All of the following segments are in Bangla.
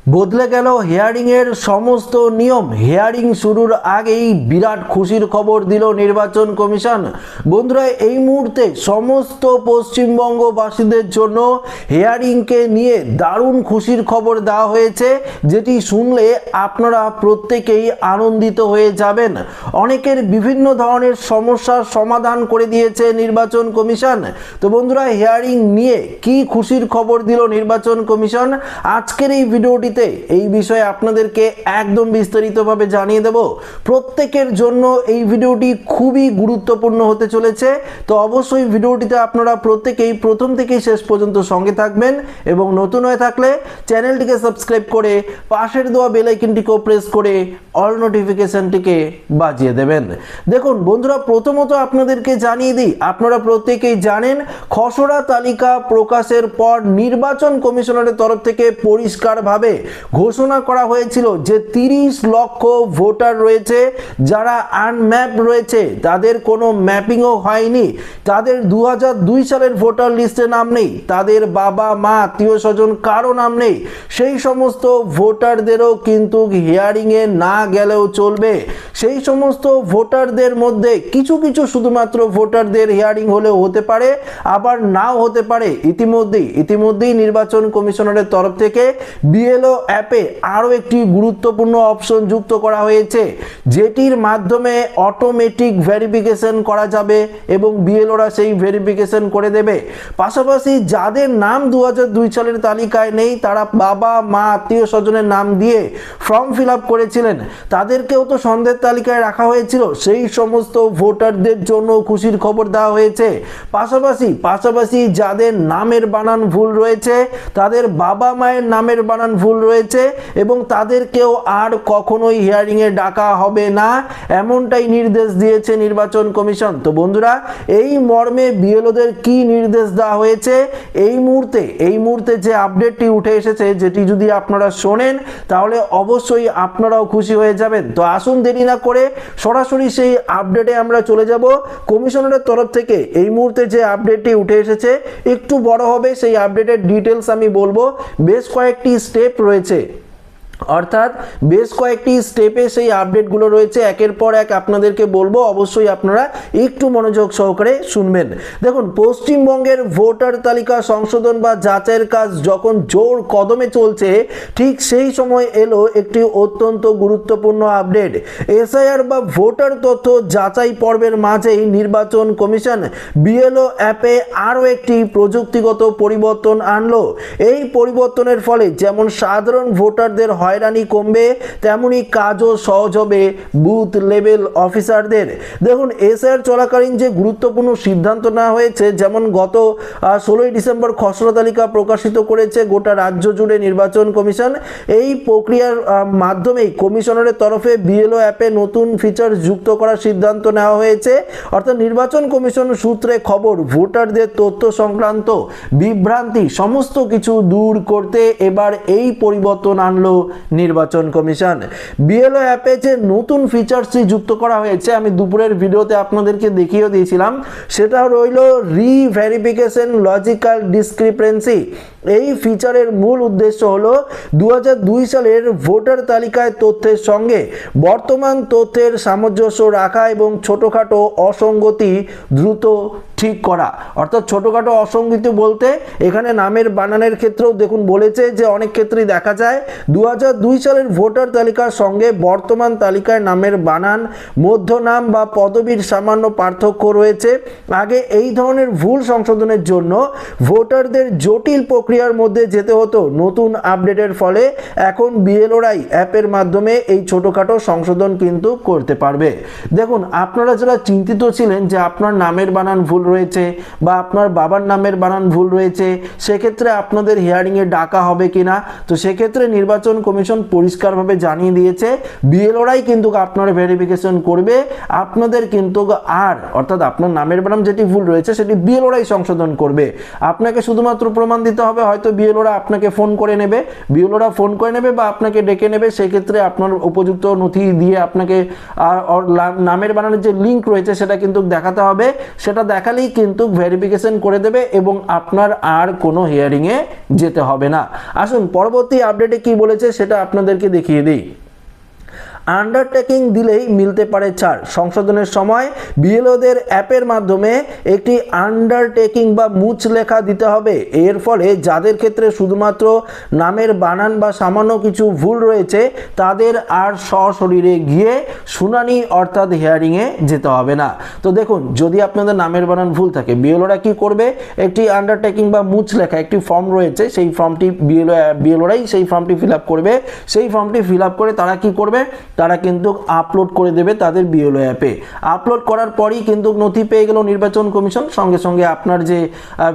বদলে গেল হিয়ারিং এর সমস্ত নিয়ম। হিয়ারিং শুরুর আগেই বিরাট খুশির খবর দিল নির্বাচন কমিশন। বন্ধুরা, এই মুহূর্তে সমস্ত পশ্চিমবঙ্গবাসীদের জন্য হিয়ারিংকে নিয়ে দারুণ খুশির খবর দেওয়া হয়েছে, যেটি শুনলে আপনারা প্রত্যেকেই আনন্দিত হয়ে যাবেন। অনেকের বিভিন্ন ধরনের সমস্যার সমাধান করে দিয়েছে নির্বাচন কমিশন। তো বন্ধুরা, হিয়ারিং নিয়ে কি খুশির খবর দিল নির্বাচন কমিশন, আজকের এই ভিডিওটি এই বিষয়ে আপনাদেরকে একদম বিস্তারিতভাবে জানিয়ে দেব। প্রত্যেকের জন্য এই ভিডিওটি খুবই গুরুত্বপূর্ণ হতে চলেছে। তো অবশ্যই ভিডিওটিতে আপনারা প্রত্যেকেই প্রথম থেকে শেষ পর্যন্ত সঙ্গে থাকবেন এবং নতুন হয়ে থাকলে চ্যানেলটিকে সাবস্ক্রাইব করে পাশের দেওয়া বেল আইকনটিকেও প্রেস করে অল নোটিফিকেশনটিকে বাজিয়ে দেবেন। দেখুন বন্ধুরা, প্রথমত আপনাদেরকে জানিয়ে দিই, আপনারা প্রত্যেকেই জানেন খসড়া তালিকা প্রকাশের পর নির্বাচন কমিশনারের তরফ থেকে পরিষ্কারভাবে ঘোষণা করা হয়েছিল যে 30 লক্ষ ভোটার রয়েছে যারা আনম্যাপ রয়েছে, তাদের কোনো ম্যাপিংও হয়নি, তাদের 2002 সালের ভোটার লিস্টে নাম নেই, তাদের বাবা মা আত্মীয় স্বজন কারো নাম নেই, সেই সমস্ত ভোটারদেরও কিন্তু হিয়ারিংয়ে না গেলেও চলবে। সেই সমস্ত ভোটারদের মধ্যে কিছু কিছু শুধুমাত্র ভোটারদের হিয়ারিং হলেও হতে পারে, আবার নাও হতে পারে। ইতিমধ্যেই নির্বাচন কমিশনারের তরফ থেকে বিএলও অ্যাপে আরও একটি গুরুত্বপূর্ণ অপশন যুক্ত করা হয়েছে, যেটির মাধ্যমে অটোমেটিক ভেরিফিকেশন করা যাবে এবং বিএলওরা সেই ভেরিফিকেশন করে দেবে। পাশাপাশি যাদের নাম 2002 সালের তালিকায় নেই, তারা বাবা মা আত্মীয় স্বজনের নাম দিয়ে ফর্ম ফিল আপ করেছিলেন, তাদেরকেও তো সন্দেহের তালিকায় রাখা হয়েছিল। সেই সমস্ত ভোটারদের জন্য খুশির খবর দেওয়া হয়েছে। পাশাপাশি যাদের নামের বানান ভুল রয়েছে, তাদের বাবা মায়ের নামের বানান ভুল রয়েছে এবং তাদেরকেও আর কখনোই হিয়ারিং এ ডাকা হবে না, এমনটাই নির্দেশ দিয়েছে নির্বাচন কমিশন। তো বন্ধুরা, এই মর্মে বিএলওদের কি নির্দেশ দেওয়া হয়েছে এই মুহূর্তে যে আপডেটটি উঠে এসেছে, যেটি যদি আপনারা শোনেন তাহলে অবশ্যই আপনারাও খুশি হয়ে যাবেন। তো আসুন দেরি না করে সরাসরি সেই আপডেটে আমরা চলে যাব। কমিশনারের তরফ থেকে এই মুহূর্তে যে আপডেটটি উঠে এসেছে একটু বড় হবে, সেই আপডেটের ডিটেলস আমি বলবো। বেশ কয়েকটি স্টেপ রয়েছে, অর্থাৎ বেশ কয়েকটি স্টেপে সেই আপডেটগুলো রয়েছে, একের পর এক আপনাদেরকে বলবো, অবশ্যই আপনারা একটু মনোযোগ সহকারে শুনবেন। দেখুন, পশ্চিমবঙ্গের ভোটার তালিকা সংশোধন বা যাচাইয়ের কাজ যখন জোর কদমে চলছে, ঠিক সেই সময় এলো একটি অত্যন্ত গুরুত্বপূর্ণ আপডেট। এসআইআর বা ভোটার তথ্য যাচাই পর্বের মাঝেই নির্বাচন কমিশন বিএলও অ্যাপে আরও একটি প্রযুক্তিগত পরিবর্তন আনলো। এই পরিবর্তনের ফলে যেমন সাধারণ ভোটারদের হয়রানি কমবে, তেমনি কাজও সহজ হবে বুথ লেভেল অফিসারদের। দেখুন, এসআইআর চলাকালীন যে গুরুত্বপূর্ণ সিদ্ধান্ত নেওয়া হয়েছে, যেমন গত 16ই ডিসেম্বর খসড়া তালিকা প্রকাশিত করেছে গোটা রাজ্য জুড়ে নির্বাচন কমিশন। এই প্রক্রিয়ার মাধ্যমেই কমিশনারের তরফে বিএলও অ্যাপে নতুন ফিচার যুক্ত করার সিদ্ধান্ত নেওয়া হয়েছে। অর্থাৎ নির্বাচন কমিশন সূত্রে খবর, ভোটারদের তথ্য সংক্রান্ত বিভ্রান্তি সমস্ত কিছু দূর করতে এবার এই পরিবর্তন আনলো নির্বাচন কমিশন। বিএলও অ্যাপে যে নতুন ফিচারসটি যুক্ত করা হয়েছে, আমি দুপুরের ভিডিওতে আপনাদেরকে দেখিয়ে দিয়েছিলাম, সেটা রইল রিভেরিফিকেশন লজিক্যাল ডিসক্রিপেন্সি। এই ফিচারের মূল উদ্দেশ্য হলো 2002 সালের ভোটার তালিকায় তথ্যের সঙ্গে বর্তমান তথ্যের সামঞ্জস্য রাখা এবং ছোটখাটো অসঙ্গতি দ্রুত ঠিক করা। অর্থাৎ ছোটখাটো অসঙ্গতি বলতে এখানে নামের বানানের ক্ষেত্রেও দেখুন বলেছে যে অনেক ক্ষেত্রেই দেখা যায় 2002 সালের ভোটার তালিকার সঙ্গে বর্তমান তালিকায় নামের বানান, মধ্যনাম বা পদবীর সামান্য পার্থক্য রয়েছে। আগে এই ধরনের ভুল সংশোধনের জন্য ভোটারদের জটিল প্রক্রিয়ার মধ্যে যেতে হতো। নতুন আপডেটের ফলে এখন বিএলওরাই অ্যাপের মাধ্যমে এই ছোটখাটো সংশোধন কিন্তু করতে পারবে। দেখুন, আপনারা যারা চিন্তিত ছিলেন যে আপনার নামের বানান ভুল রয়েছে বা আপনার বাবার নামের বানান ভুল রয়েছে, সেক্ষেত্রে আপনাদের হিয়ারিংয়ে ডাকা হবে কিনা, তো সেক্ষেত্রে নির্বাচন কমিশন পরিষ্কারভাবে জানিয়ে দিয়েছে বিএলওরাই কিন্তু আপনার ভেরিফিকেশন করবে, আপনাদের কিন্তু আর অর্থাৎ আপনার নামের বানান যেটি ভুল রয়েছে সেটি বিএলওরাই সংশোধন করবে। আপনাকে শুধুমাত্র প্রমাণ দিতে হবে, হয়তো বিএলওরা আপনাকে ফোন করে নেবে, বা আপনাকে ডেকে নেবে, সেক্ষেত্রে আপনার উপযুক্ত নথি দিয়ে আপনাকে নামের বানানের যে লিঙ্ক রয়েছে সেটা কিন্তু দেখাতে হবে, সেটা দেখালেই কিন্তু ভেরিফিকেশন করে দেবে এবং আপনার আর কোনো হিয়ারিংয়ে যেতে হবে না। আসুন পরবর্তী আপডেটে কি বলেছে সেটা আপনাদেরকে দেখিয়ে দিই। আন্ডারটেকিং দিলেই মিলতে পারে ছাড়, সংশোধনের সময় বিএলওদের অ্যাপের মাধ্যমে একটি আন্ডারটেকিং বা মুচ লেখা দিতে হবে। এর ফলে যাদের ক্ষেত্রে শুধুমাত্র নামের বানান বা সামান্য কিছু ভুল রয়েছে তাদের আর সশরীরে গিয়ে শুনানি অর্থাৎ হিয়ারিংয়ে যেতে হবে না। তো দেখুন, যদি আপনাদের নামের বানান ভুল থাকে বিএলওরা কি করবে, একটি আন্ডারটেকিং বা মুচ লেখা একটি ফর্ম রয়েছে, সেই ফর্মটি বিএলওরাই সেই ফর্মটি ফিল আপ করবে। সেই ফর্মটি ফিল আপ করে তারা কি করবে, তারা কিন্তু আপলোড করে দেবে তাদের বিএলও অ্যাপে। আপলোড করার পরই কিন্তু নথি পেয়ে গেল নির্বাচন কমিশন, সঙ্গে সঙ্গে আপনার যে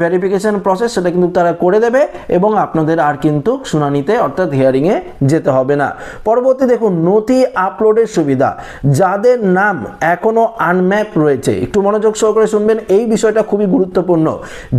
ভেরিফিকেশন প্রসেস সেটা কিন্তু তারা করে দেবে এবং আপনাদের আর কিন্তু শুনানিতে অর্থাৎ হিয়ারিংয়ে যেতে হবে না। পরবর্তী দেখুন, নথি আপলোডের সুবিধা। যাদের নাম এখনো আনম্যাপ রয়েছে, একটু মনোযোগ সহকারে শুনবেন, এই বিষয়টা খুবই গুরুত্বপূর্ণ।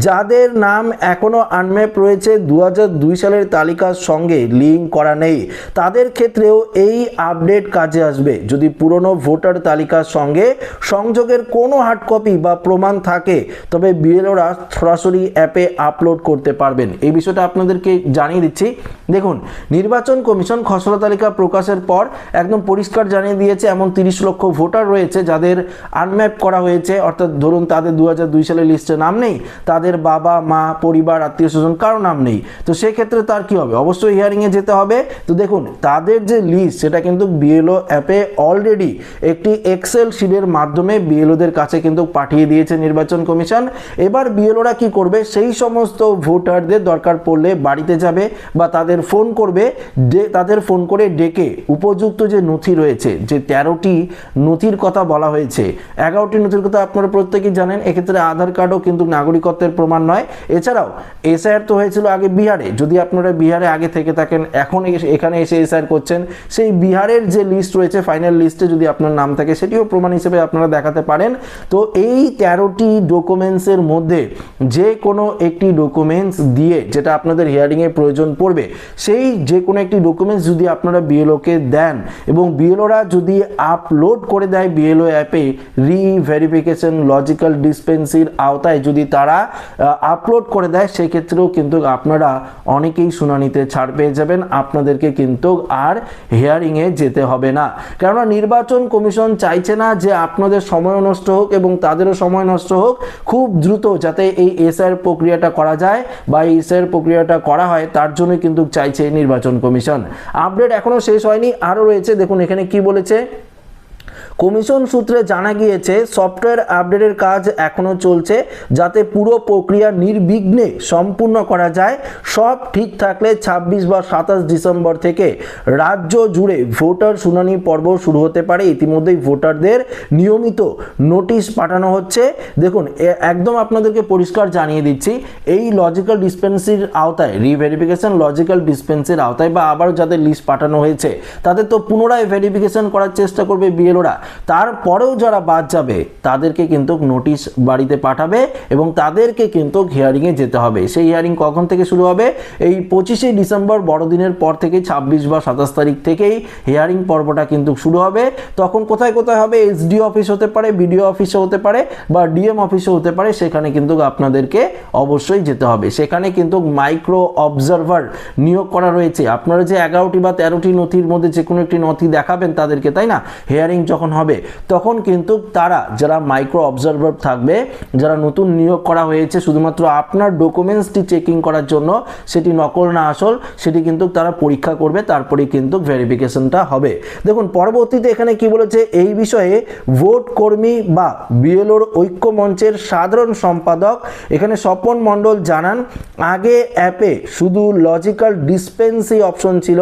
যাদের নাম এখনো আনম্যাপ রয়েছে, 2002 সালের তালিকার সঙ্গে লিঙ্ক করা নেই, তাদের ক্ষেত্রেও এই আপডেট কাজে আসবে। যদি পুরনো ভোটার তালিকার সঙ্গে সংযোগের কোনো হার্ড কপি বা প্রমাণ থাকে তবে বিএলওরা সরাসরি অ্যাপে আপলোড করতে পারবেন। এই বিষয়টা আপনাদেরকে জানিয়ে দিচ্ছি। দেখুন, নির্বাচন কমিশন খসড়া তালিকা প্রকাশের পর একদম পরিষ্কার জানিয়ে দিয়েছে এমন 30 লক্ষ ভোটার রয়েছে যাদের আনম্যাপ করা হয়েছে, অর্থাৎ ধরুন তাদের 2002 সালের লিস্টে নাম নেই, তাদের বাবা মা পরিবার আত্মীয় স্বজন কারো নাম নেই। তো সেক্ষেত্রে তার কি হবে, অবশ্যই হিয়ারিংয়ে যেতে হবে। তো দেখুন, তাদের যে লিস্ট সেটা কিন্তু বিএলও অ্যাপে অলরেডি একটি এক্সেল শিটের মাধ্যমে বিএলওদের কাছে কিন্তু পাঠিয়ে দিয়েছে নির্বাচন কমিশন। এবার বিএলওরা কি করবে, সেই সমস্ত ভোটারদের দরকার পড়লে বাড়িতে যাবে বা তাদের ফোন করবে, তাদের ফোন করে ডেকে উপযুক্ত যে নথি রয়েছে, যে 13টি নথির কথা বলা হয়েছে, 11টি নথির কথা আপনারা প্রত্যেকেই জানেন, এক্ষেত্রে আধার কার্ডও কিন্তু নাগরিকত্বের প্রমাণ নয়। এছাড়াও এসআইআর তো হয়েছিল আগে বিহারে, যদি আপনারা বিহারে আগে থেকে থাকেন এখন এখানে এসে এসআইআর করছেন, সেই বিহারের যে লিস্ট রয়েছে ফাইনাল লিস্টে যদি আপনার নাম থাকে সেটিও প্রমাণ হিসেবে আপনারা দেখাতে পারেন। তো এই 13টি ডকুমেন্টসের মধ্যে যে কোনো একটি ডকুমেন্টস দিয়ে যেটা আপনাদের হিয়ারিংয়ে প্রয়োজন পড়বে, সেই যে কোনো একটি ডকুমেন্টস যদি আপনারা বিএলওকে দেন এবং বিএলওরা যদি আপলোড করে দেয় বিএলও অ্যাপে রিভেরিফিকেশন লজিক্যাল ডিসপেন্সির আওতায়, যদি তারা আপলোড করে দেয়, সেক্ষেত্রেও কিন্তু আপনারা অনেকেই শুনানিতে ছাড় পেয়ে যাবেন, আপনাদেরকে কিন্তু আর হিয়ারিংয়ে যেতে হবে না। কেননা নির্বাচন কমিশন চাইছে না যে আপনাদের সময় নষ্ট হোক এবং তাদেরও সময় নষ্ট হোক, খুব দ্রুত যাতে এই এসআইআর প্রক্রিয়াটা করা যায় বা এই এসআইআর প্রক্রিয়াটা করা হয়, তার জন্য কিন্তু চাইছে নির্বাচন কমিশন। আপডেট এখনো শেষ হয়নি, আরও রয়েছে। দেখুন এখানে কি বলেছে, কমিশন সূত্রে জানা গিয়েছে সফটওয়্যার আপডেটের কাজ এখনো চলছে যাতে পুরো প্রক্রিয়া নির্বিঘ্নে সম্পূর্ণ করা যায়। সব ঠিক থাকলে 26 বা 27 ডিসেম্বর থেকে রাজ্য জুড়ে ভোটার শুনানি পর্ব শুরু হতে পারে। ইতিমধ্যেই ভোটারদের নিয়মিত নোটিশ পাঠানো হচ্ছে। দেখুন একদম আপনাদেরকে পরিষ্কার জানিয়ে দিচ্ছি, এই লজিক্যাল ডিসপেন্সির আওতায়, রিভেরিফিকেশন লজিক্যাল ডিসপেন্সির আওতায় বা আবার যাদের লিস্ট পাঠানো হয়েছে তাদের তো পুনরায় ভেরিফিকেশন করার চেষ্টা করবে বিএলওরা। তারপরেও যারা বাদ যাবে তাদেরকে কিন্তু নোটিশ বাড়িতে পাঠাবে এবং তাদেরকে কিন্তু হিয়ারিংয়ে যেতে হবে। সেই হিয়ারিং কখন থেকে শুরু হবে, এই 25শে ডিসেম্বর বড়দিনের পর থেকে 26 বা 27 তারিখ থেকেই হিয়ারিং পর্বটা কিন্তু শুরু হবে। তখন কোথায় কোথায় হবে, এসডিও অফিস হতে পারে, বিডিও অফিসে হতে পারে বা ডিএম অফিসে হতে পারে, সেখানে কিন্তু আপনাদেরকে অবশ্যই যেতে হবে। সেখানে কিন্তু মাইক্রো অবজারভার নিয়োগ করা রয়েছে। আপনারা যে 11টি বা 13টি নথির মধ্যে যে কোনো একটি নথি দেখাবেন তাদেরকে, তাই না, হিয়ারিং যখন হবে তখন কিন্তু তারা যারা মাইক্রো অবজারভার থাকবে, যারা নতুন নিয়োগ করা হয়েছে শুধুমাত্র আপনার ডকুমেন্টসটি চেকিং করার জন্য, সেটি নকল না আসল, সেটি কিন্তু তারা পরীক্ষা করবে, তারপরে কিন্তু ভেরিফিকেশনটা হবে। দেখুন পরবর্তীতে এখানে কি বলেছে, এই বিষয়ে ভোট কর্মী বা বিএলওর ঐক্য মঞ্চের সাধারণ সম্পাদক এখানে স্বপন মণ্ডল জানান, আগে অ্যাপে শুধু লজিক্যাল ডিসপেন্সি অপশন ছিল,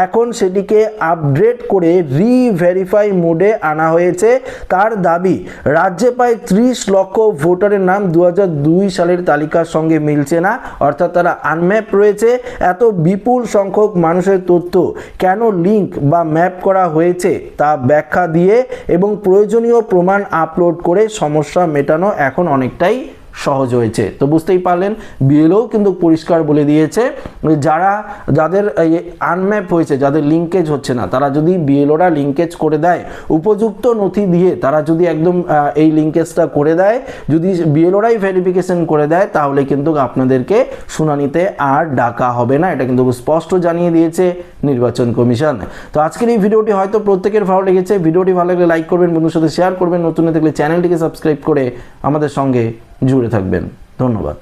এখন সেটিকে আপগ্রেড করে রিভেরিফাই মোডে আনা হয়েছে। তার দাবি, রাজ্যে প্রায় 30 লক্ষ ভোটারের নাম 2002 সালের তালিকার সঙ্গে মিলছে না, অর্থাৎ তারা আনম্যাপ রয়েছে। এত বিপুল সংখ্যক মানুষের তথ্য কেন লিঙ্ক বা ম্যাপ করা হয়েছে তা ব্যাখ্যা দিয়ে এবং প্রয়োজনীয় প্রমাণ আপলোড করে সমস্যা মেটানো এখন অনেকটাই সহজ হয়েছে। তো বুঝতেই পারলেন, বিএলও কিন্তু পরিষ্কার বলে দিয়েছে যাদের আনম্যাপ হয়েছে, যাদের লিঙ্কেজ হচ্ছে না, তারা যদি বিএলওরা লিঙ্কেজ করে দেয়, উপযুক্ত নথি দিয়ে তারা যদি একদম এই লিঙ্কেজটা করে দেয়, যদি বিএলওরাই ভেরিফিকেশন করে দেয়, তাহলে কিন্তু আপনাদেরকে শুনানিতে আর ডাকা হবে না। এটা কিন্তু স্পষ্ট জানিয়ে দিয়েছে নির্বাচন কমিশন। তো আজকের এই ভিডিওটি হয়তো প্রত্যেকের ভালো লেগেছে। ভিডিওটি ভালো লাগলে লাইক করবেন, বন্ধুর সাথে শেয়ার করবেন, নতুন থাকলে চ্যানেলটিকে সাবস্ক্রাইব করে আমাদের সঙ্গে জুড়ে থাকবেন। ধন্যবাদ।